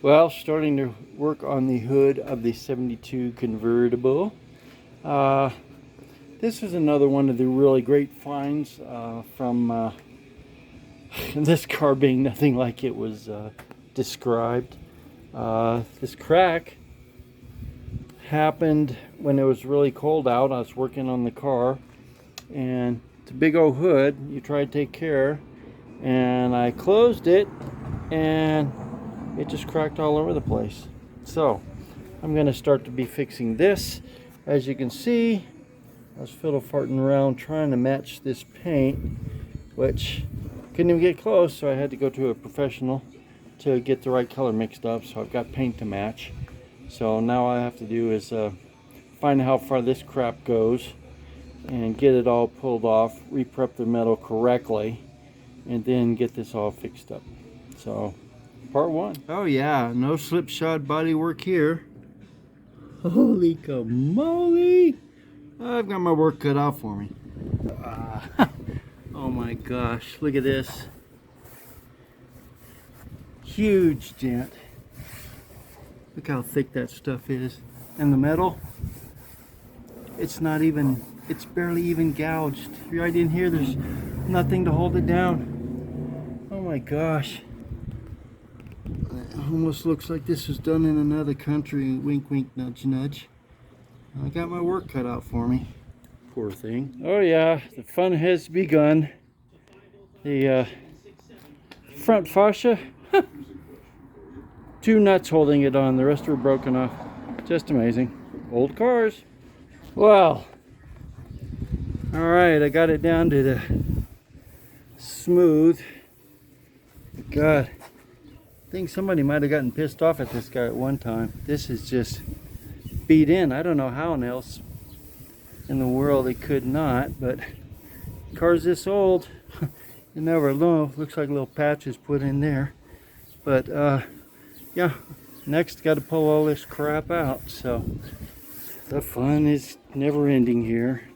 Well, starting to work on the hood of the 72 convertible. Uh, this is another one of the really great finds from this car being nothing like it was described. This crack happened when it was really cold out. I was working on the car, and it's a big old hood. You try to take care, and I closed it, and it just cracked all over the place. So I'm going to start to be fixing this. As you can see, I was fiddle farting around trying to match this paint, which couldn't even get close, so I had to go to a professional to get the right color mixed up. So I've got paint to match. So now all I have to do is find how far this crap goes and get it all pulled off, re-prep the metal correctly, and then get this all fixed up. So part one. Oh yeah, no slipshod body work here. Holy camoly! I've got my work cut out for me. Oh my gosh, look at this. Huge dent. Look how thick that stuff is. And the metal, it's barely even gouged. Right in here, there's nothing to hold it down. Oh my gosh. It almost looks like this was done in another country. Wink, wink, nudge, nudge. I got my work cut out for me. Poor thing. Oh yeah, the fun has begun. The front fascia, two nuts holding it on. The rest were broken off. Just amazing. Old cars. Well, all right, I got it down to the smooth. God, I think somebody might have gotten pissed off at this guy at one time. This is just beat in. I don't know how else in the world it could not, but cars this old, you never know. Looks like little patches put in there. But yeah, next got to pull all this crap out. So the fun is never ending here.